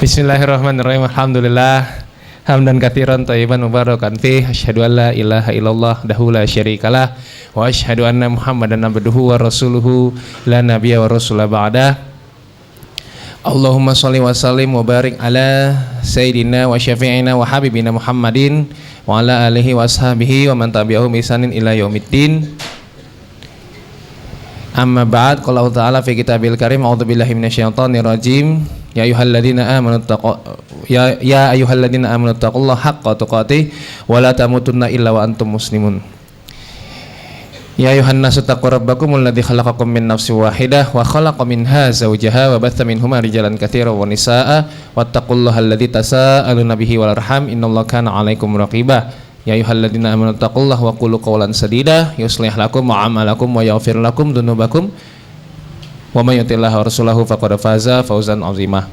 Bismillahirrahmanirrahim. Alhamdulillah hamdan katsiran thayyiban mubarakan fi asyhadu an la ilaha illallah wahdahu la syarikalah wa asyhadu anna Muhammadan abduhu wa rasuluhu la nabiyya wa rasula ba'da. Allahumma shalli wa sallim wa barik ala sayyidina wa syafi'ina wa habibina Muhammadin wa ala alihi wa ashabihi wa man tabi'ahum ihsanin ila yaumiddin. Amma ba'd, qala Allah ta'ala fi kitabil karim, a'udzubillahi minasyaitonir rajim. Ya ayyuhalladzina amanu taqullaha haqqa tuqatih wa la tamutunna illa wa antum muslimun. Ya ayyuhan nasu taqu rabbakumul ladzi khalaqakum min nafsin wahidah wa khalaqa minha zawjaha wa batha minhuma rijalan katsiran wa nisaa'a wattaqullaha alladzi tasaaluna bihi wal arham innallaha kana 'alaikum raqiba. Ya ayyuhalladzina amanu taqullaha wa qulu qawlan sadida yuslih lakum a'malakum wa yaghfir lakum dzunubakum wa may yuti'illah wa rasulahu faqad faza fawzan 'azima.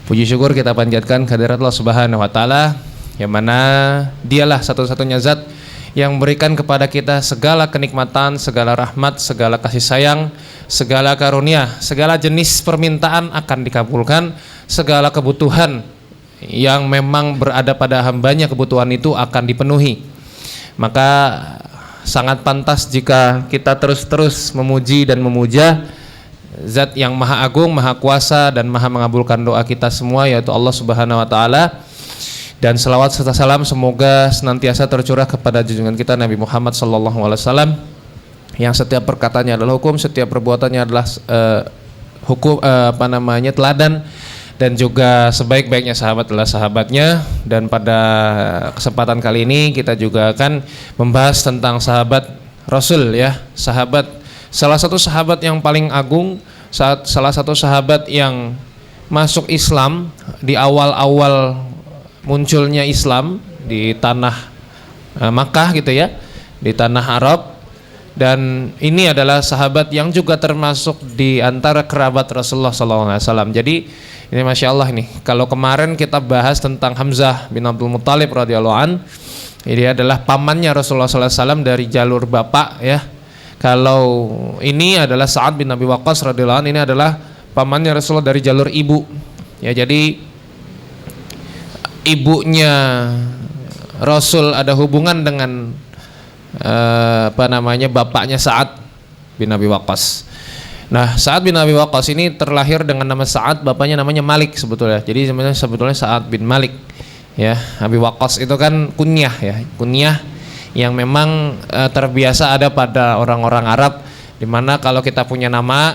Puji syukur kita panjatkan kehadirat Allah Subhanahu wa taala, yang mana Dialah satu-satunya zat yang memberikan kepada kita segala kenikmatan, segala rahmat, segala kasih sayang, segala karunia, segala jenis permintaan akan dikabulkan, segala kebutuhan yang memang berada pada hambanya kebutuhan itu akan dipenuhi. Maka sangat pantas jika kita terus-terus memuji dan memuja Zat yang maha agung, maha kuasa dan maha mengabulkan doa kita semua, yaitu Allah Subhanahu wa taala. Dan selawat serta salam semoga senantiasa tercurah kepada junjungan kita Nabi Muhammad sallallahu alaihi wasallam, yang setiap perkataannya adalah hukum, setiap perbuatannya adalah teladan, dan juga sebaik-baiknya sahabat adalah sahabatnya. Dan pada kesempatan kali ini kita juga akan membahas tentang sahabat Rasul, ya, salah satu sahabat yang paling agung, salah satu sahabat yang masuk Islam di awal-awal munculnya Islam di tanah Makkah gitu ya, di tanah Arab. Dan ini adalah sahabat yang juga termasuk di antara kerabat Rasulullah SAW. Jadi ini Masya Allah nih, kalau kemarin kita bahas tentang Hamzah bin Abdul Muttalib radhiyallahu an, ini adalah pamannya Rasulullah SAW dari jalur bapak, ya. Kalau ini adalah Sa'ad bin Abi Waqqas radhiyallahu anhu, ini adalah pamannya Rasulullah dari jalur ibu. Ya, jadi ibunya Rasul ada hubungan dengan bapaknya Sa'ad bin Abi Waqqas. Nah, Sa'ad bin Abi Waqqas ini terlahir dengan nama Sa'ad, bapaknya namanya Malik sebetulnya. Jadi sebetulnya Sa'ad bin Malik. Ya, Abi Waqqas itu kan kunyah, ya, kunyah yang memang terbiasa ada pada orang-orang Arab, dimana kalau kita punya nama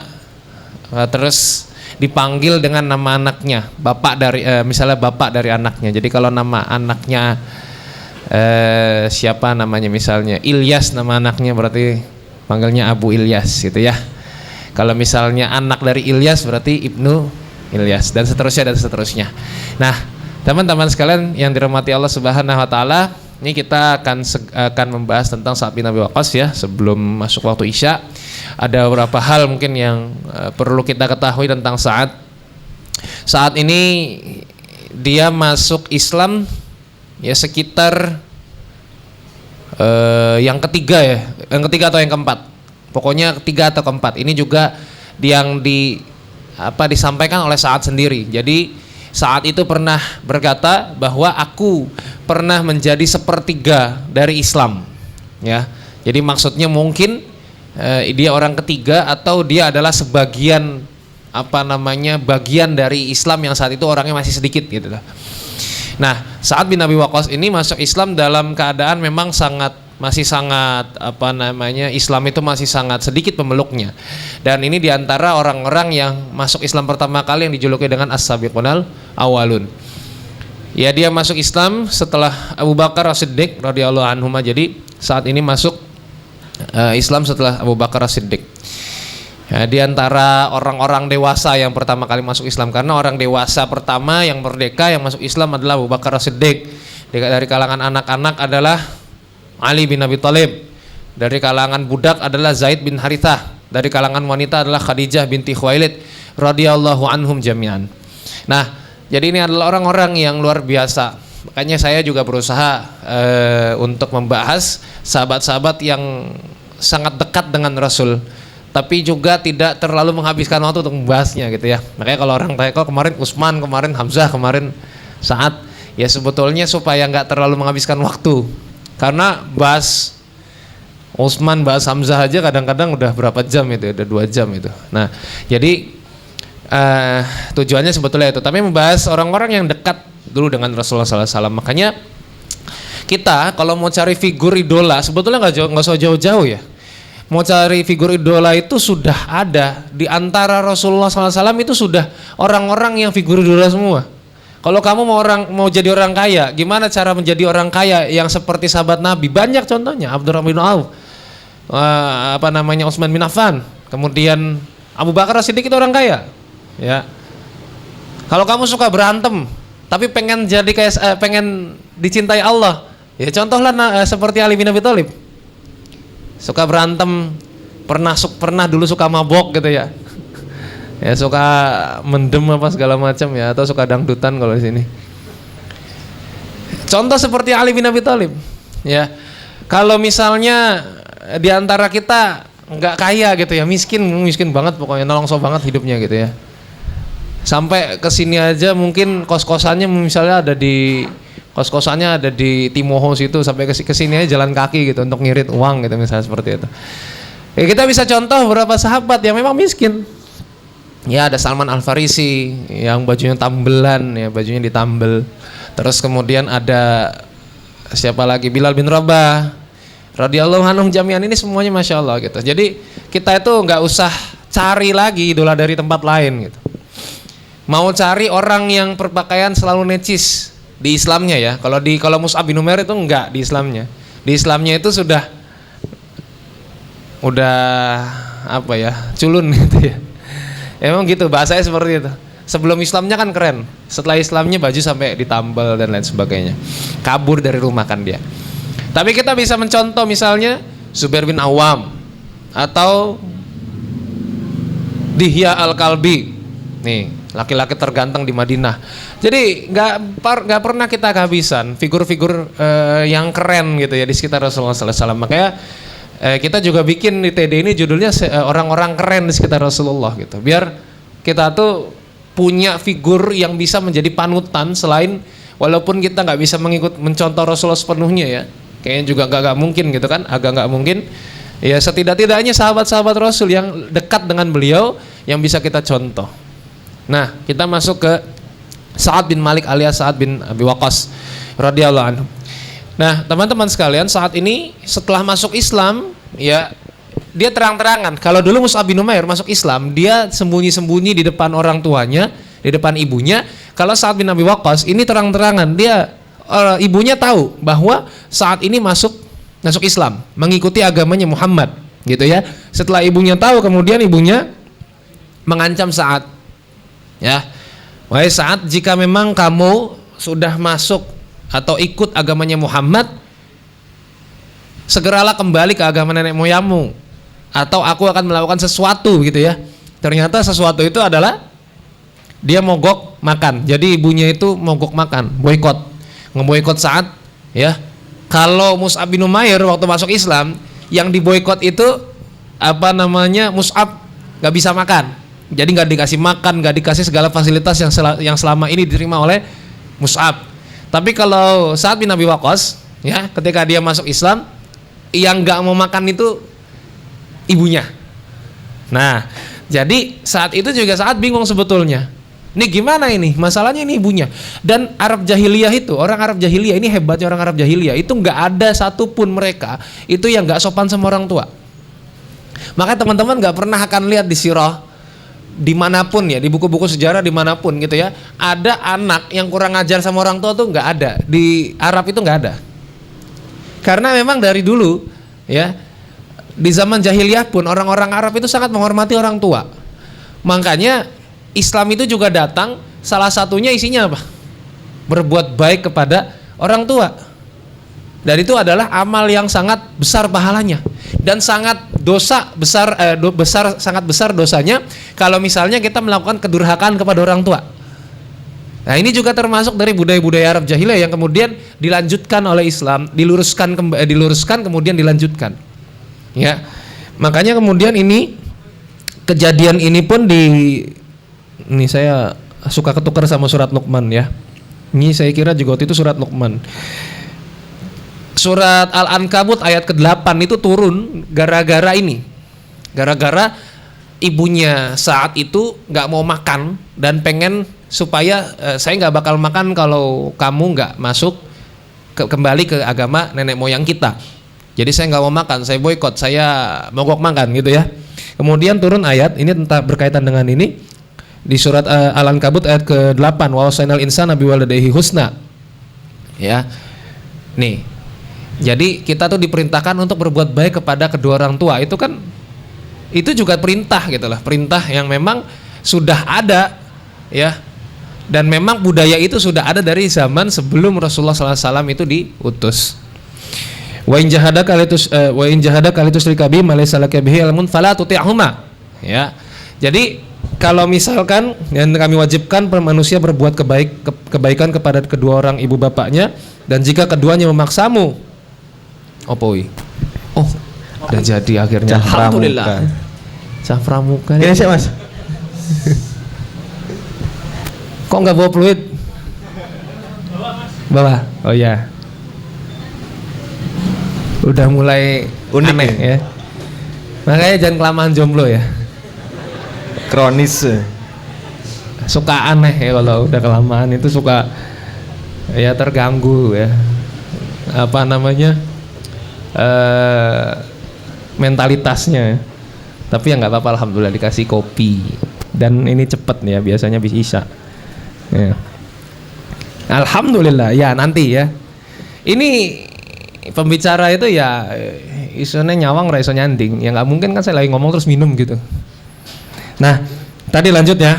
terus dipanggil dengan nama anaknya, misalnya bapak dari anaknya. Jadi kalau nama anaknya siapa namanya, misalnya Ilyas nama anaknya, berarti panggilnya Abu Ilyas gitu ya. Kalau misalnya anak dari Ilyas berarti Ibnu Ilyas, dan seterusnya. Nah, teman-teman sekalian yang dirahmati Allah Subhanahu wa taala, ini kita akan membahas tentang Sa'ad bin Abi Waqqas, ya. Sebelum masuk waktu Isya, ada beberapa hal mungkin yang perlu kita ketahui tentang Sa'ad. Sa'ad ini dia masuk Islam ya sekitar yang ketiga atau yang keempat. Pokoknya ketiga atau keempat. Ini juga yang disampaikan oleh Sa'ad sendiri. Jadi Sa'ad itu pernah berkata bahwa aku pernah menjadi sepertiga dari Islam, ya. Jadi maksudnya mungkin dia orang ketiga atau dia adalah sebagian bagian dari Islam yang saat itu orangnya masih sedikit gitu lah. Nah, Sa'ad bin Abi Waqqas ini masuk Islam dalam keadaan memang masih sangat Islam itu masih sangat sedikit pemeluknya. Dan ini diantara orang-orang yang masuk Islam pertama kali yang dijuluki dengan as-sabiqunal awalun. Ya, dia masuk Islam setelah Abu Bakar As-Siddiq radhiyallahu anhu. Jadi saat ini masuk Islam setelah Abu Bakar As-Siddiq. Ya, di antara orang-orang dewasa yang pertama kali masuk Islam, karena orang dewasa pertama yang merdeka yang masuk Islam adalah Abu Bakar As-Siddiq. Dari kalangan anak-anak adalah Ali bin Abi Thalib. Dari kalangan budak adalah Zaid bin Harithah. Dari kalangan wanita adalah Khadijah binti Khuwailid radhiyallahu anhum jami'an. Nah, jadi ini adalah orang-orang yang luar biasa. Makanya saya juga berusaha untuk membahas sahabat-sahabat yang sangat dekat dengan Rasul. tapi juga tidak terlalu menghabiskan waktu untuk membahasnya gitu ya. Makanya kalau orang tanya, kok kemarin Utsman, kemarin Hamzah, kemarin Sa'ad, ya sebetulnya supaya nggak terlalu menghabiskan waktu. Karena bahas Utsman, bahas Hamzah aja kadang-kadang udah berapa jam itu, udah 2 jam itu. Nah, jadi tujuannya sebetulnya itu. Tapi membahas orang-orang yang dekat dulu dengan Rasulullah SAW. Makanya kita kalau mau cari figur idola sebetulnya nggak usah jauh-jauh ya. Mau cari figur idola itu sudah ada di antara Rasulullah SAW, itu sudah orang-orang yang figur idola semua. Kalau kamu mau jadi orang kaya, gimana cara menjadi orang kaya yang seperti sahabat Nabi? Banyak contohnya. Abdurrahman bin Auf, Utsman bin Affan, kemudian Abu Bakar As-Siddiq itu orang kaya. Ya. Kalau kamu suka berantem, tapi pengen jadi kayak pengen dicintai Allah, ya contohlah seperti Ali bin Abi Thalib. Suka berantem, pernah dulu suka mabok gitu ya. Ya suka mendem apa segala macam ya, atau suka dangdutan kalau di sini. Contoh seperti Ali bin Abi Thalib. Ya. Kalau misalnya di antara kita nggak kaya gitu ya, miskin banget pokoknya, nolongso banget hidupnya gitu ya. Sampai kesini aja mungkin kos-kosannya misalnya ada di Timoho situ, sampai kesini aja jalan kaki gitu untuk ngirit uang gitu misalnya seperti itu. Ya, kita bisa contoh beberapa sahabat yang memang miskin. Ya ada Salman Al Farisi yang bajunya tambelan ya, bajunya ditambel. Terus kemudian ada siapa lagi, Bilal bin Rabah radhiyallahu anhum jami'an, ini semuanya masya Allah gitu. Jadi kita itu nggak usah cari lagi idola dari tempat lain gitu. Mau cari orang yang berpakaian selalu necis di Islamnya ya. Kalau Mus'ab bin Umair itu enggak di Islamnya. Di Islamnya itu sudah apa ya, culun gitu ya. Emang gitu bahasanya seperti itu. Sebelum Islamnya kan keren. Setelah Islamnya baju sampai ditambal dan lain sebagainya. Kabur dari rumah kan dia. Tapi kita bisa mencontoh misalnya Zubair bin Awam atau Dihya Al-Kalbi. Nih, laki-laki terganteng di Madinah. Jadi nggak pernah kita kehabisan figur-figur yang keren gitu ya di sekitar Rasulullah SAW. Makanya kita juga bikin di TD ini judulnya orang-orang keren di sekitar Rasulullah gitu. Biar kita tuh punya figur yang bisa menjadi panutan, selain walaupun kita nggak bisa mencontoh Rasulullah sepenuhnya ya. Kayaknya juga nggak mungkin gitu kan, agak nggak mungkin. Ya setidak-tidaknya sahabat-sahabat Rasul yang dekat dengan beliau yang bisa kita contoh. Nah, kita masuk ke Sa'ad bin Malik alias Sa'ad bin Abi Waqqas radhiyallahu anhu. Nah, teman-teman sekalian, saat ini setelah masuk Islam, ya dia terang-terangan. Kalau dulu Mus'ab bin Umair masuk Islam, dia sembunyi-sembunyi di depan orang tuanya, di depan ibunya. Kalau Sa'ad bin Abi Waqqas ini terang-terangan, dia ibunya tahu bahwa saat ini masuk Islam, mengikuti agamanya Muhammad, gitu ya. Setelah ibunya tahu, kemudian ibunya mengancam Sa'ad. Ya, wahai Sa'ad, jika memang kamu sudah masuk atau ikut agamanya Muhammad, segeralah kembali ke agama nenek moyangmu, atau aku akan melakukan sesuatu gitu ya. Ternyata sesuatu itu adalah dia mogok makan. Jadi ibunya itu mogok makan, ngeboikot Sa'ad ya. Kalau Mus'ab bin Umair waktu masuk Islam, yang diboikot itu Mus'ab gak bisa makan. Jadi nggak dikasih makan, nggak dikasih segala fasilitas yang selama ini diterima oleh Mus'ab. Tapi kalau Sa'ad bin Abi Waqqas, ya, ketika dia masuk Islam, yang nggak mau makan itu ibunya. Nah, jadi saat itu juga Sa'ad bingung sebetulnya. Ini gimana ini? Masalahnya ini ibunya. Dan Arab Jahiliyah itu, orang Arab Jahiliyah ini hebatnya orang Arab Jahiliyah itu nggak ada satupun mereka itu yang nggak sopan sama orang tua. Maka teman-teman nggak pernah akan lihat di sirah dimanapun ya, di buku-buku sejarah dimanapun gitu ya, ada anak yang kurang ajar sama orang tua tuh nggak ada. Di Arab itu nggak ada. Karena memang dari dulu ya, di zaman jahiliyah pun orang-orang Arab itu sangat menghormati orang tua. Makanya Islam itu juga datang, salah satunya isinya apa? Berbuat baik kepada orang tua. Dan itu adalah amal yang sangat besar pahalanya dan sangat sangat besar dosanya kalau misalnya kita melakukan kedurhakaan kepada orang tua. Nah, ini juga termasuk dari budaya-budaya Arab Jahiliyah yang kemudian dilanjutkan oleh Islam, diluruskan kemudian dilanjutkan. Ya. Makanya kemudian ini kejadian ini pun ini saya suka ketukar sama surat Luqman ya. Ini saya kira juga waktu itu surat Luqman. Surat Al-Ankabut ayat ke-8 itu turun gara-gara ini. Gara-gara ibunya saat itu nggak mau makan dan pengen supaya saya nggak bakal makan kalau kamu nggak masuk kembali ke agama nenek moyang kita. Jadi saya nggak mau makan, saya boykot, saya mogok makan gitu ya. Kemudian turun ayat ini tentang berkaitan dengan ini di surat Al-Ankabut ayat ke-8, wa wasainal insana biwalidayhi husna. Ya. Nih. Jadi kita tuh diperintahkan untuk berbuat baik kepada kedua orang tua. Itu kan itu juga perintah gitu lah, perintah yang memang sudah ada ya. Dan memang budaya itu sudah ada dari zaman sebelum Rasulullah SAW itu diutus. Wa in jahadaka litusyrika bi ma laysa laka bihi ilmun fala tuti'huma. Ya. Jadi kalau misalkan yang kami wajibkan manusia berbuat kebaikan kepada kedua orang ibu bapaknya, dan jika keduanya memaksamu, opoi. Oh, udah jadi akhirnya. Alhamdulillah. Cah pramuka. Ini siapa Mas? Kok nggak bawa peluit? Bawa. Oh ya. Udah mulai unik aneh ya. Makanya jangan kelamaan jomblo ya. Kronis. Suka aneh ya kalau udah kelamaan itu, suka ya terganggu ya. Apa namanya? Mentalitasnya. Tapi ya nggak apa-apa, alhamdulillah dikasih kopi. Dan ini cepet nih ya, biasanya bisa. Ya. Alhamdulillah ya, nanti ya. Ini pembicara itu ya isunya nyawang ra iso nyanding. Ya nggak mungkin kan saya lagi ngomong terus minum gitu. Nah, tadi lanjut ya.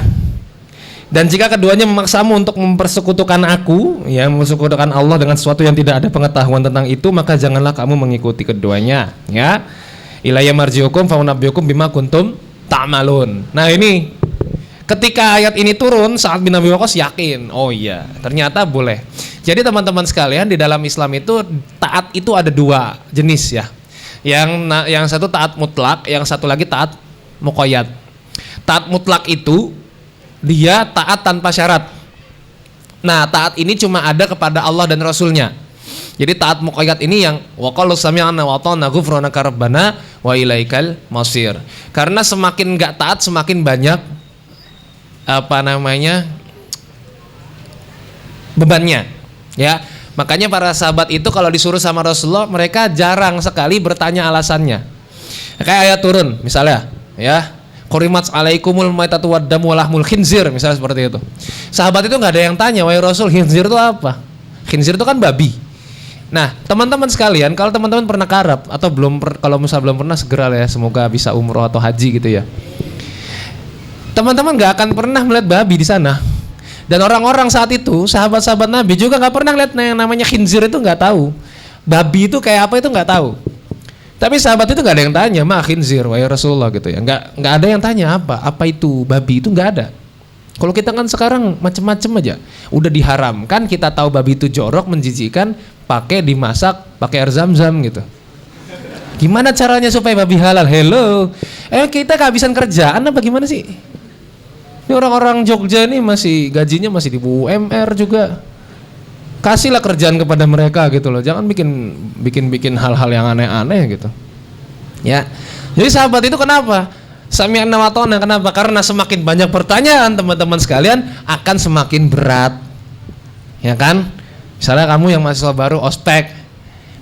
Dan jika keduanya memaksamu untuk mempersekutukan aku, ya mempersekutukan Allah dengan sesuatu yang tidak ada pengetahuan tentang itu, maka janganlah kamu mengikuti keduanya, ya. Ilayya marji'ukum fa unabbiukum bima kuntum ta'malun. Nah, ini ketika ayat ini turun, Sa'ad bin Abi Waqqas yakin, oh iya, ternyata boleh. Jadi teman-teman sekalian, di dalam Islam itu taat itu ada dua jenis ya. Yang satu taat mutlak, yang satu lagi taat muqayyad. Taat mutlak itu dia taat tanpa syarat. Nah, taat ini cuma ada kepada Allah dan Rasulnya. Jadi taat muqayyad ini yang wa qalu sami'na wa ata'na ghufranaka rabbana wa ilaikal masir. Karena semakin enggak taat semakin banyak bebannya. Ya. Makanya para sahabat itu kalau disuruh sama Rasulullah, mereka jarang sekali bertanya alasannya. Kayak ayat turun misalnya, ya. Qurimat alaikumul maitatu waddamu walahmul khinzir, misalnya seperti itu. Sahabat itu nggak ada yang tanya, wahai Rasul, khinzir itu apa? Khinzir itu kan babi. Nah, teman-teman sekalian, kalau teman-teman pernah ke Arab atau kalau misalnya belum pernah, segera ya, semoga bisa umroh atau haji gitu ya. Teman-teman nggak akan pernah melihat babi di sana. Dan orang-orang saat itu, sahabat-sahabat Nabi juga nggak pernah lihat yang namanya khinzir, itu nggak tahu. Babi itu kayak apa itu nggak tahu. Tapi sahabat itu nggak ada yang tanya, ma khinzir, wahai Rasulullah gitu ya. Nggak ada yang tanya apa itu babi, itu nggak ada. Kalau kita kan sekarang macem-macem aja, udah diharamkan, kita tahu babi itu jorok, menjijikkan, pakai dimasak, pakai air zam-zam gitu. Gimana caranya supaya babi halal? Hello, kita kehabisan kerjaan apa gimana sih? Ini orang-orang Jogja ini masih gajinya masih di UMR juga. Kasihlah kerjaan kepada mereka gitu loh. Jangan bikin hal-hal yang aneh-aneh gitu. Ya. Jadi sahabat itu kenapa? Sami'na wa ata'na, kenapa? Karena semakin banyak pertanyaan teman-teman sekalian akan semakin berat. Ya kan? Misalnya kamu yang mahasiswa baru ospek,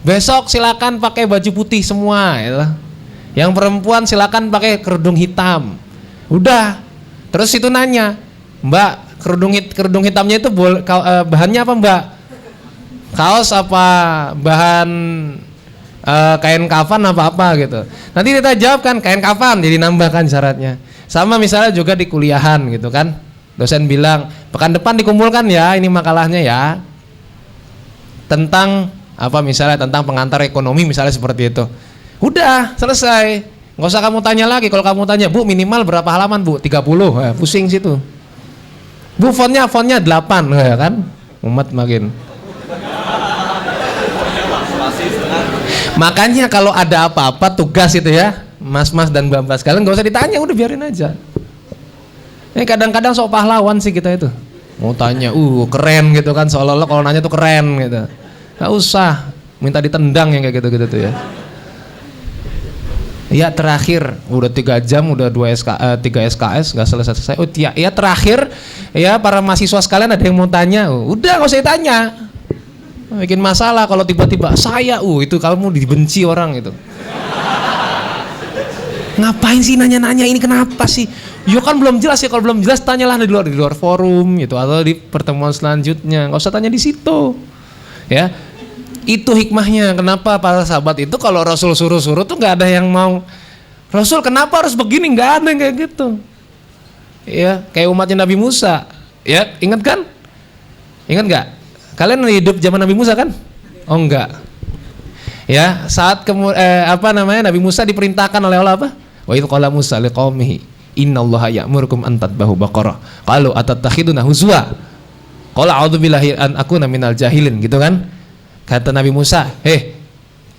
besok silakan pakai baju putih semua gitu. Yang perempuan silakan pakai kerudung hitam. Udah. Terus itu nanya, "Mbak, kerudung hitamnya itu bahannya apa, Mbak? Kaos apa bahan kain kafan apa gitu." Nanti kita jawab kan kain kafan, jadi nambahkan syaratnya. Sama misalnya juga di kuliahan gitu kan. Dosen bilang, "Pekan depan dikumpulkan ya ini makalahnya ya." Tentang apa misalnya tentang pengantar ekonomi misalnya seperti itu. Udah, selesai. Nggak usah kamu tanya lagi. Kalau kamu tanya, "Bu, minimal berapa halaman, Bu?" 30. Pusing situ. "Bu, fontnya 8." Ya kan? Umat makin. Makanya kalau ada apa-apa tugas itu ya, mas-mas dan mbak-mbak sekalian nggak usah ditanya, udah biarin aja. Ini kadang-kadang sok pahlawan sih kita itu. Mau tanya, keren gitu kan, seolah-olah kalau nanya tuh keren gitu. Nggak usah, minta ditendang yang kayak gitu-gitu tuh ya. Ya terakhir, udah 3 jam, udah 3 SKS nggak selesai. Oh ya terakhir, ya para mahasiswa sekalian ada yang mau tanya, udah nggak usah tanya. Bikin masalah kalau tiba-tiba saya, itu kamu dibenci orang itu. Ngapain sih nanya-nanya ini, kenapa sih? Yo kan belum jelas ya, kalau belum jelas tanyalah di luar forum gitu atau di pertemuan selanjutnya, nggak usah tanya di situ. Ya. Itu hikmahnya kenapa para sahabat itu kalau Rasul suruh-suruh tuh nggak ada yang mau. Rasul kenapa harus begini, nggak ada yang kayak gitu. Ya kayak umatnya Nabi Musa, ya ingat kan? Ingat nggak? Kalian hidup zaman Nabi Musa kan? Oh enggak. Ya saat Nabi Musa diperintahkan oleh Allah apa? Wa idz qala Musa liqaumihi innallaha ya'murukum an tadbahu baqarah qalu atattakhiduna huzwa qala a'udzubillahi an akuna minal jahilin gitu kan. Kata Nabi Musa,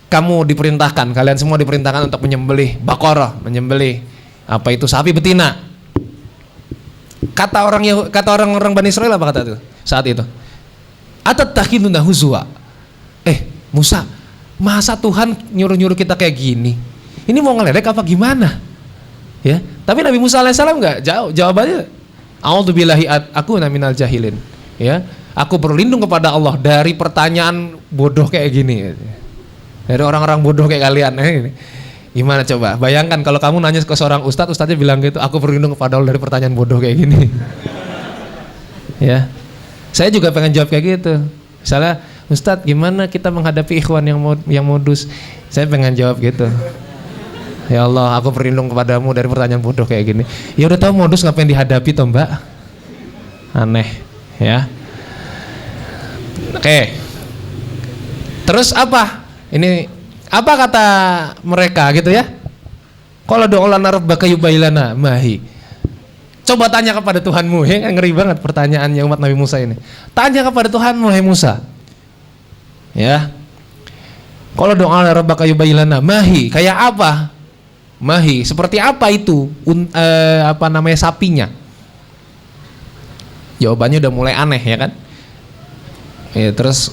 kamu diperintahkan, kalian semua diperintahkan untuk menyembelih baqarah, menyembelih apa itu sapi betina. Kata orang-orang Bani Israil apa kata itu saat itu? Atattakhiduna huzwa. Musa, masa Tuhan nyuruh-nyuruh kita kayak gini? Ini mau ngeledek apa gimana? Ya, tapi Nabi Musa alaihissalam enggak jauh, jawabannya a'udzubillahi akuna minal jahilin. Ya. Aku berlindung kepada Allah dari pertanyaan bodoh kayak gini. Dari orang-orang bodoh kayak kalian. Gimana coba? Bayangkan kalau kamu nanya ke seorang ustadznya bilang gitu, aku berlindung kepada Allah dari pertanyaan bodoh kayak gini. Ya. Saya juga pengen jawab kayak gitu. Misalnya, Ustadz gimana kita menghadapi ikhwan yang modus? Saya pengen jawab gitu. Ya Allah, aku berlindung kepadamu dari pertanyaan bodoh kayak gini. Ya udah tahu modus ngapain dihadapi toh Mbak? Aneh, ya. Oke. Terus apa? Ini apa kata mereka gitu ya? Qala du'lana rabbaka yubayyilana mahi. Coba tanya kepada Tuhanmu. Ya, ngeri banget pertanyaannya umat Nabi Musa ini. Tanya kepada Tuhanmu, hai Musa. Ya. Qala du'lana rabbaka yubayyilana mahi. Kayak apa? Mahi. Seperti apa itu? Sapinya? Jawabannya udah mulai aneh ya kan? Ya, terus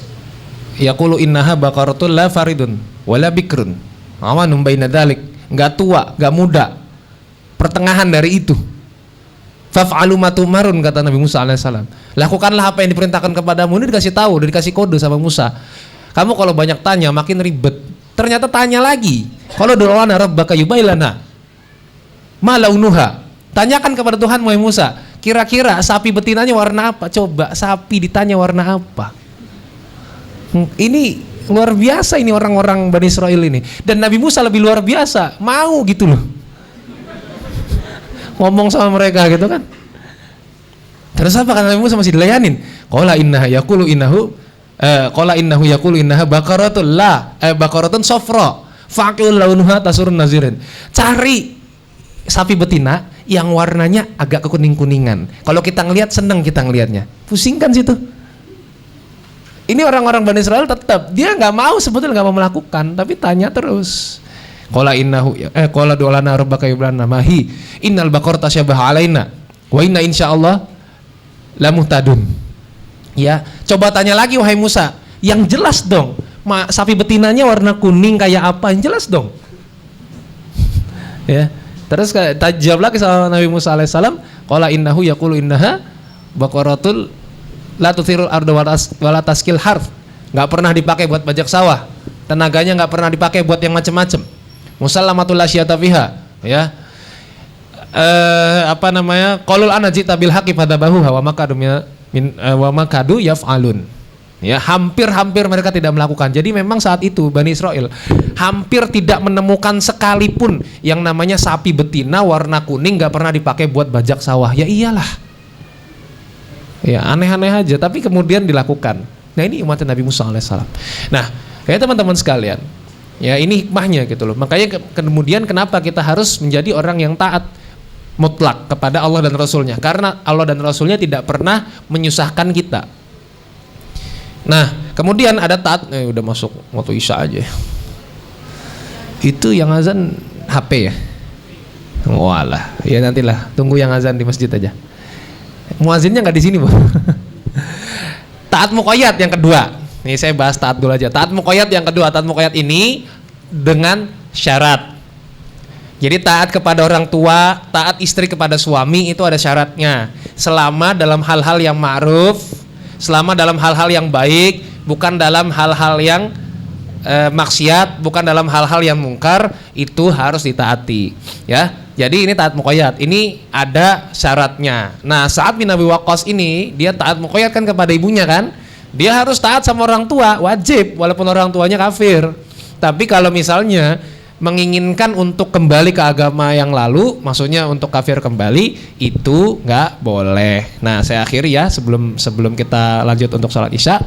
yaqulu innaha baqaratun la faridun wala bikrun awanum baina dzalik, enggak tua, enggak muda, pertengahan dari itu. Faf'alu ma tumarun, kata Nabi Musa alaihissalam. Lakukanlah apa yang diperintahkan kepadamu. Ini dikasih tahu, dikasih kode sama Musa. Kamu kalau banyak tanya makin ribet. Ternyata tanya lagi. Kalau du'lana rabbaka yubayyilana ma launuha. Tanyakan kepada Tuhan Muhammad Musa, kira-kira sapi betinanya warna apa? Coba sapi ditanya warna apa? Ini luar biasa ini orang-orang Bani Israil ini. Dan Nabi Musa lebih luar biasa, mau gitu loh ngomong sama mereka gitu kan. Terus apa kata Nabi Musa, masih dilayanin. Qala innahu yaqulu innaha baqaratun safra faqul launuha tasurun nazirin. Cari sapi betina yang warnanya agak kekuning-kuningan. Kalau kita ngelihat seneng kita ngelihatnya. Pusingkan situ. Ini orang-orang Bani Israil tetap dia nggak mau, sebetulnya nggak mau melakukan, tapi tanya terus. Qala du'lana rabbaka yubayyilana mahi innal baqarata tasyabaha alaina wa inna insyaallah lamuhtadun. Ya, coba tanya lagi wahai Musa, yang jelas dong. Sapi betinanya warna kuning kayak apa? Yang jelas dong. Ya. Terus jawab lagi sama Nabi Musa alaihissalam, qala innahu yaqulu innaha baqaratul la tuthirul arda wa la taskil harf. Enggak pernah dipakai buat bajak sawah. Tenaganya enggak pernah dipakai buat yang macam-macam. Musallamatul lasyata fiha, ya. Qalul ana jita bil haqqi fadabahu wa makadu yaf'alun. Ya, hampir mereka tidak melakukan. Jadi memang saat itu Bani Israil hampir tidak menemukan sekalipun yang namanya sapi betina warna kuning nggak pernah dipakai buat bajak sawah. Ya iyalah. Ya aneh-aneh aja, tapi kemudian dilakukan. Nah ini umat Nabi Musa alaihissalam. Nah, kayak teman-teman sekalian, ya ini hikmahnya gitu loh. Makanya kemudian kenapa kita harus menjadi orang yang taat mutlak kepada Allah dan Rasulnya, karena Allah dan Rasulnya tidak pernah menyusahkan kita. Nah kemudian ada taat, udah masuk waktu Isya aja. Itu yang azan HP ya? Walah, ya nantilah, tunggu yang azan di masjid aja. Muazinnya nggak di sini, Bu. Taat muqayyad yang kedua. Nih saya bahas taat dulu aja. Taat muqayyad yang kedua. Taat muqayyad ini dengan syarat. Jadi taat kepada orang tua, taat istri kepada suami itu ada syaratnya. Selama dalam hal-hal yang ma'ruf, selama dalam hal-hal yang baik, bukan dalam hal-hal yang maksiat, bukan dalam hal-hal yang mungkar, itu harus ditaati. Ya. Jadi ini taat muqayyad, ini ada syaratnya. Nah, Sa'ad bin Abi Waqqas ini dia taat muqayyad kan kepada ibunya kan? Dia harus taat sama orang tua, wajib walaupun orang tuanya kafir. Tapi kalau misalnya menginginkan untuk kembali ke agama yang lalu, maksudnya untuk kafir kembali, itu nggak boleh. Nah, saya akhiri ya sebelum kita lanjut untuk sholat isya.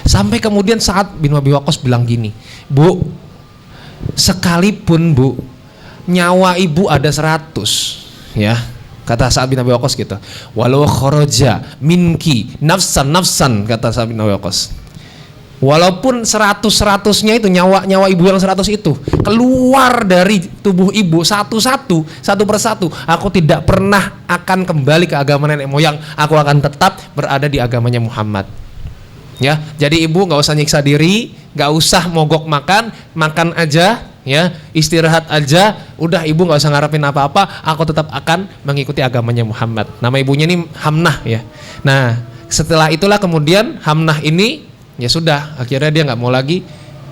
Sampai kemudian Sa'ad bin Abi Waqqas bilang gini, Bu, sekalipun Bu nyawa ibu ada 100, ya, kata Sa'ad bin Abi Waqqas gitu, walau kharaja minki nafsan, kata Sa'ad bin Abi Waqqas, walaupun 100-100-nya itu nyawa ibu yang 100 itu keluar dari tubuh ibu satu persatu, aku tidak pernah akan kembali ke agama nenek moyang, aku akan tetap berada di agamanya Muhammad. Ya, jadi ibu nggak usah nyiksa diri, nggak usah mogok makan aja, ya, istirahat aja, udah ibu nggak usah ngarepin apa-apa, aku tetap akan mengikuti agamanya Muhammad. Nama ibunya ini Hamnah ya. Nah, setelah itulah kemudian Hamnah ini ya sudah, akhirnya dia nggak mau lagi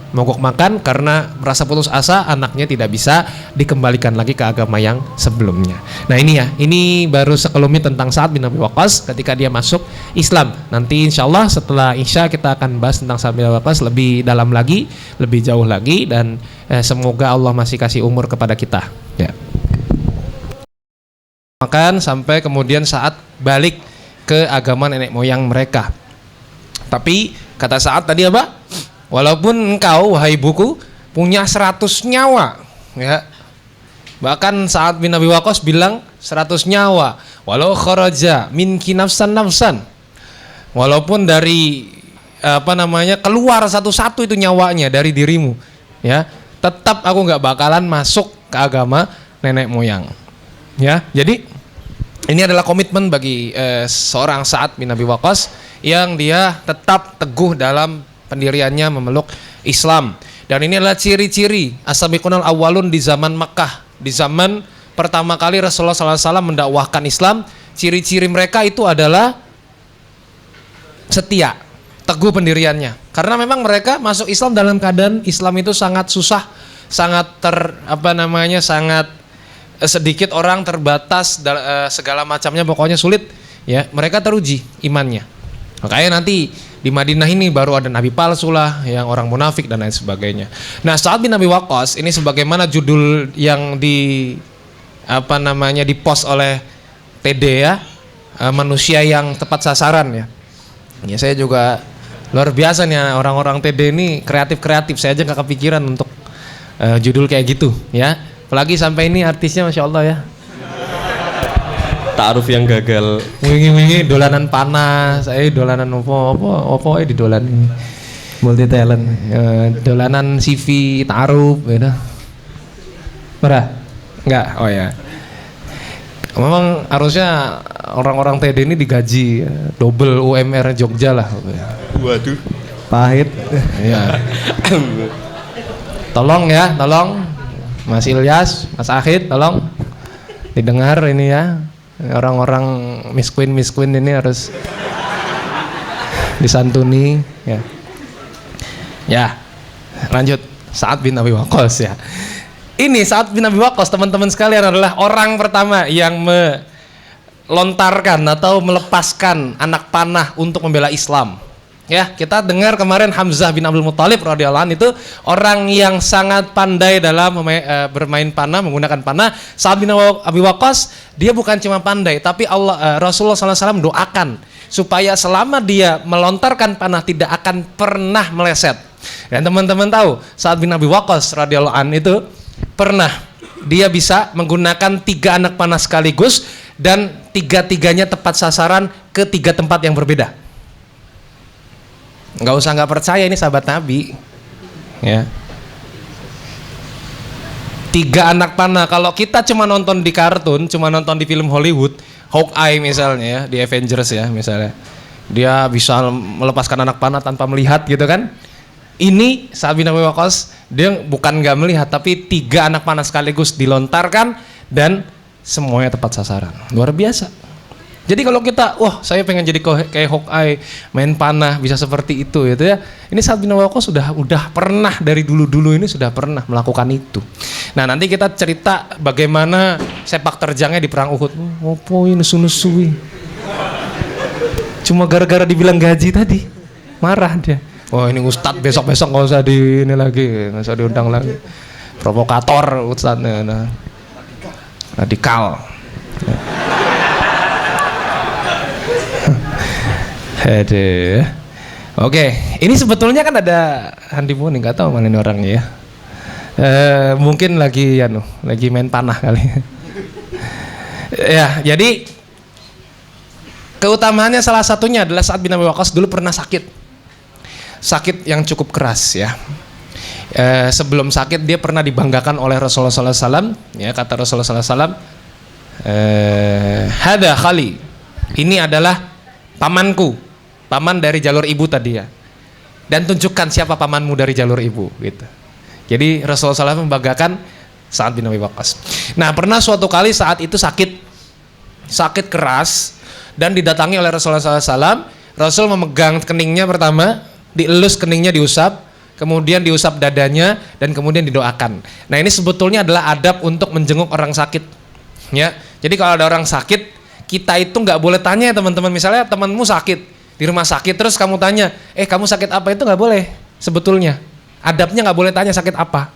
mogok makan karena merasa putus asa anaknya tidak bisa dikembalikan lagi ke agama yang sebelumnya. Nah ini ya, ini baru sekelumit tentang Sa'ad bin Abi Waqqas ketika dia masuk Islam. Nanti insya Allah setelah Isya kita akan bahas tentang Sa'ad bin Abi Waqqas lebih dalam lagi, lebih jauh lagi, dan semoga Allah masih kasih umur kepada kita ya. Makan sampai kemudian Sa'ad balik ke agama nenek moyang mereka. Tapi kata Sa'ad tadi apa? Walaupun engkau wahai ibuku punya 100 nyawa, ya. Bahkan Sa'ad bin Abi Waqqas bilang 100 nyawa, walau kharaja minki nafsan, walaupun dari keluar satu-satu itu nyawanya dari dirimu, ya, tetap aku nggak bakalan masuk ke agama nenek moyang, ya. Jadi ini adalah komitmen bagi seorang Sa'ad bin Abi Waqqas yang dia tetap teguh dalam pendiriannya memeluk Islam. Dan ini adalah ciri-ciri as-sabiqunal awwalun di zaman Makkah, di zaman pertama kali Rasulullah SAW mendakwahkan Islam. Ciri-ciri mereka itu adalah setia, teguh pendiriannya. Karena memang mereka masuk Islam dalam keadaan Islam itu sangat susah, sangat sangat sedikit orang, terbatas, segala macamnya, pokoknya sulit. Ya, mereka teruji imannya. Makanya nanti di Madinah ini baru ada nabi palsu lah, yang orang munafik dan lain sebagainya. Nah, Sa'ad bin Abi Waqqas ini sebagaimana judul yang di-post oleh TD ya, manusia yang tepat sasaran ya. Ya saya juga luar biasa nih orang-orang TD ini kreatif. Saya aja nggak kepikiran untuk judul kayak gitu ya. Apalagi sampai ini artisnya Masya Allah ya. Ta'aruf yang gagal. Wingi dolanan panas, dolanan opo didolanan multi talent, dolanan CV ta'aruf gitu. Ora? Enggak. Oh ya. Memang harusnya orang-orang TD ini digaji double UMR Jogja lah. Waduh. Pahit. Ya. Tolong Mas Ilyas, Mas Ahid, tolong didengar ini ya. Orang-orang Miss Queen ini harus disantuni ya. Ya, lanjut Sa'ad bin Abi Waqqas ya. Ini Sa'ad bin Abi Waqqas teman-teman sekalian adalah orang pertama yang melontarkan atau melepaskan anak panah untuk membela Islam. Ya, kita dengar kemarin Hamzah bin Abdul Muthalib radhiyallahu anhu itu orang yang sangat pandai dalam bermain panah, menggunakan panah. Sa'ad bin Abi Waqqas dia bukan cuma pandai, tapi Rasulullah SAW doakan supaya selama dia melontarkan panah tidak akan pernah meleset. Dan teman-teman tahu Sa'ad bin Abi Waqqas radhiyallahu anhu itu pernah dia bisa menggunakan 3 anak panah sekaligus dan 3-tiganya tepat sasaran ke 3 tempat yang berbeda. Nggak percaya, ini sahabat Nabi ya. 3 anak panah. Kalau kita cuma nonton di kartun, cuma nonton di film Hollywood, Hawkeye misalnya ya, di Avengers ya misalnya, dia bisa melepaskan anak panah tanpa melihat gitu kan. Ini Sa'ad bin Abi Waqqas, dia bukan nggak melihat, tapi 3 anak panah sekaligus dilontarkan dan semuanya tepat sasaran. Luar biasa. Jadi kalau kita, wah saya pengen jadi kayak Hawkeye, main panah bisa seperti itu gitu ya. Ini Sa'ad bin Abi Waqqas udah pernah dari dulu-dulu ini sudah pernah melakukan itu. Nah nanti kita cerita bagaimana sepak terjangnya di perang Uhud. Apa ini nusu-nusui. Cuma gara-gara dibilang gaji tadi, marah dia. Wah ini Ustadz besok-besok nggak usah di ini lagi, nggak usah diundang lagi. Provokator Ustadznya, nah. Radikal. Aduh. Oke, ini sebetulnya kan ada honeymoon, nggak tahu mana ini orangnya ya. Mungkin lagi main panah kali. Ya, jadi keutamaannya salah satunya adalah Sa'ad bin Abi Waqqas dulu pernah sakit yang cukup keras ya. Sebelum sakit dia pernah dibanggakan oleh Rasulullah SAW. Ya, kata Rasulullah SAW, hada khali, ini adalah pamanku. Paman dari jalur ibu tadi ya. Dan tunjukkan siapa pamanmu dari jalur ibu gitu. Jadi Rasulullah SAW membanggakan Sa'ad bin Abi Waqqas. Nah pernah suatu kali saat itu sakit keras dan didatangi oleh Rasulullah SAW. Rasul memegang keningnya pertama, dielus keningnya, diusap, kemudian diusap dadanya dan kemudian didoakan. Nah ini sebetulnya adalah adab untuk menjenguk orang sakit. Ya, jadi kalau ada orang sakit, kita itu nggak boleh tanya ya teman-teman. Misalnya temanmu sakit di rumah sakit, terus kamu tanya, kamu sakit apa, itu nggak boleh sebetulnya. Adabnya nggak boleh tanya sakit apa,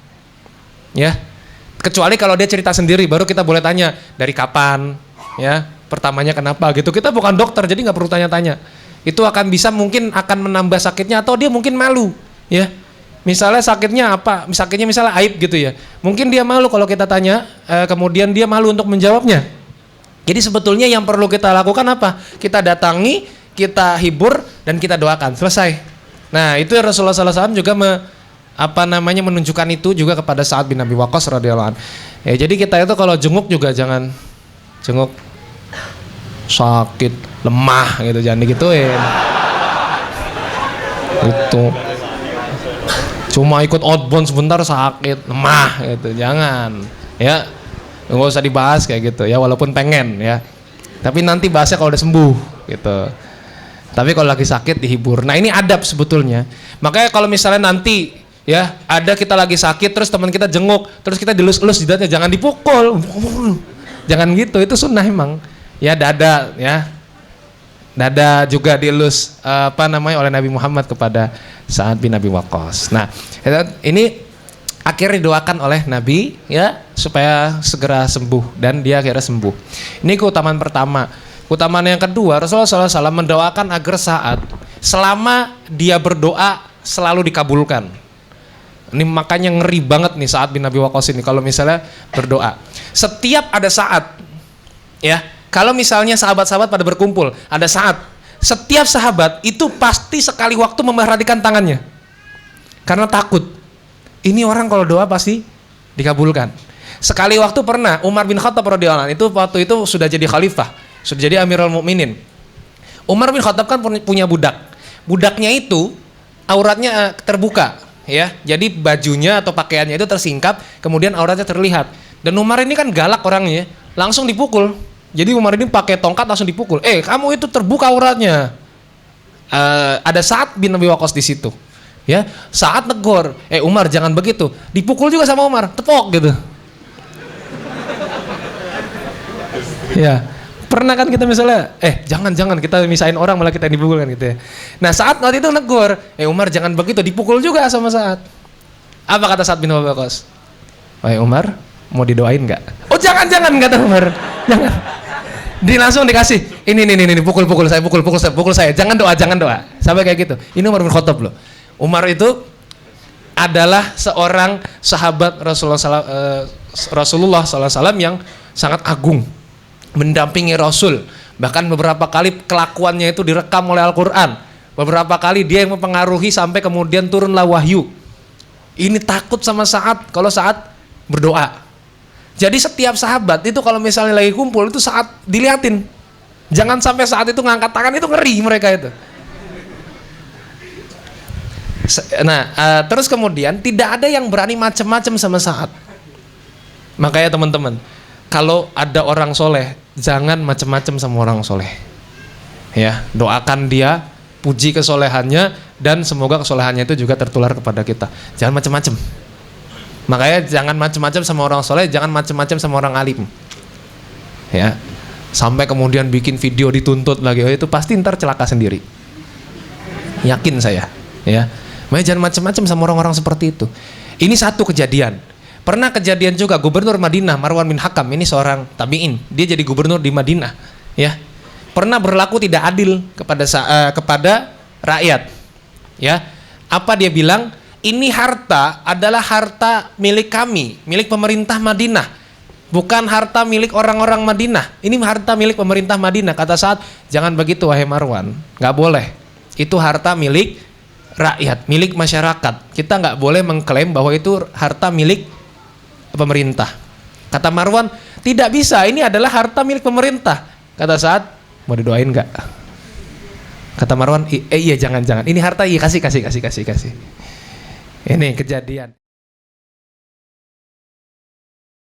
ya. Kecuali kalau dia cerita sendiri, baru kita boleh tanya dari kapan, ya. Pertamanya kenapa gitu. Kita bukan dokter, jadi nggak perlu tanya-tanya. Itu akan bisa mungkin akan menambah sakitnya atau dia mungkin malu, ya. Misalnya sakitnya apa? Sakitnya misalnya aib gitu ya. Mungkin dia malu kalau kita tanya, kemudian dia malu untuk menjawabnya. Jadi sebetulnya yang perlu kita lakukan apa? Kita datangi, kita hibur dan kita doakan, selesai. Nah itu Rasulullah SAW juga menunjukkan itu juga kepada Sa'ad bin Abi Waqqas radhiyallahu anhu. Ya, jadi kita itu kalau jenguk juga jangan jenguk sakit, lemah gitu, jangan digituin. Gitu. Cuma ikut outbound sebentar sakit, lemah gitu, jangan. Ya, nggak usah dibahas kayak gitu ya, walaupun pengen ya. Tapi nanti bahasnya kalau udah sembuh gitu. Tapi kalau lagi sakit dihibur. Nah ini adab sebetulnya. Makanya kalau misalnya nanti ya ada kita lagi sakit terus teman kita jenguk, terus kita dilus-elus jidatnya, jangan dipukul. Jangan gitu, itu sunnah emang. Ya dada ya. Dada juga dielus oleh Nabi Muhammad kepada Sa'ad bin Abi Waqqas. Nah, ini akhirnya didoakan oleh Nabi ya supaya segera sembuh dan dia akhirnya sembuh. Ini keutamaan pertama. Keutamaan yang kedua, Rasulullah SAW mendoakan agar Sa'ad selama dia berdoa selalu dikabulkan. Ini makanya ngeri banget nih Sa'ad bin Abi Waqqas ini kalau misalnya berdoa. Setiap ada Sa'ad, ya, kalau misalnya sahabat-sahabat pada berkumpul, ada Sa'ad, setiap sahabat itu pasti sekali waktu memperhatikan tangannya, karena takut. Ini orang kalau doa pasti dikabulkan. Sekali waktu pernah Umar bin Khattab radhiyallahu anhu itu waktu itu sudah jadi khalifah. Sudah jadi Amirul Mukminin. Umar bin Khattab kan punya budak. Budaknya itu auratnya terbuka, ya. Jadi bajunya atau pakaiannya itu tersingkap, kemudian auratnya terlihat. Dan Umar ini kan galak orangnya, langsung dipukul. Jadi Umar ini pakai tongkat langsung dipukul. Kamu itu terbuka auratnya. Ada Sa'ad bin Abi Waqqas di situ. Ya, Sa'ad negor. Umar jangan begitu. Dipukul juga sama Umar, tepok gitu. Ya. Pernah kan kita misalnya, jangan kita misahin orang malah kita dipukul kan gitu ya. Nah Sa'ad waktu itu negor, Umar jangan begitu, dipukul juga sama Sa'ad. Apa kata Sa'ad bin Abi Waqqas? Umar, mau didoain nggak? Oh jangan kata Umar, jangan. Langsung dikasih, ini pukul saya, jangan doa, sampai kayak gitu. Ini Umar bin Khattab loh. Umar itu adalah seorang sahabat Rasulullah SAW yang sangat agung. Mendampingi Rasul, bahkan beberapa kali kelakuannya itu direkam oleh Al-Quran, beberapa kali dia yang mempengaruhi sampai kemudian turunlah wahyu. Ini takut sama Sa'ad kalau Sa'ad berdoa. Jadi setiap sahabat itu kalau misalnya lagi kumpul itu saat diliatin, jangan sampai saat itu ngangkat tangan, itu ngeri mereka itu. Nah, terus kemudian tidak ada yang berani macam-macam sama saat. Makanya teman-teman, kalau ada orang soleh, jangan macam-macam sama orang soleh. Ya, doakan dia, puji kesolehannya, dan semoga kesolehannya itu juga tertular kepada kita. Jangan macam-macam. Makanya jangan macam-macam sama orang soleh, jangan macam-macam sama orang alim. Ya, sampai kemudian bikin video dituntut lagi, itu pasti ntar celaka sendiri. Yakin saya. Ya, makanya jangan macam-macam sama orang-orang seperti itu. Ini satu kejadian. Pernah kejadian juga gubernur Madinah Marwan bin Hakam, ini seorang tabi'in, dia jadi gubernur di Madinah. Ya, pernah berlaku tidak adil kepada rakyat. Ya, apa dia bilang? Ini harta adalah harta milik kami, milik pemerintah Madinah, bukan harta milik orang-orang Madinah. Ini harta milik pemerintah Madinah. Kata Sa'ad, jangan begitu wahai Marwan, nggak boleh. Itu harta milik rakyat, milik masyarakat. Kita nggak boleh mengklaim bahwa itu harta milik pemerintah. Kata Marwan, tidak bisa. Ini adalah harta milik pemerintah. Kata Sa'ad, mau didoain nggak? Kata Marwan, iya jangan. Ini harta, iya kasih. Ini kejadian.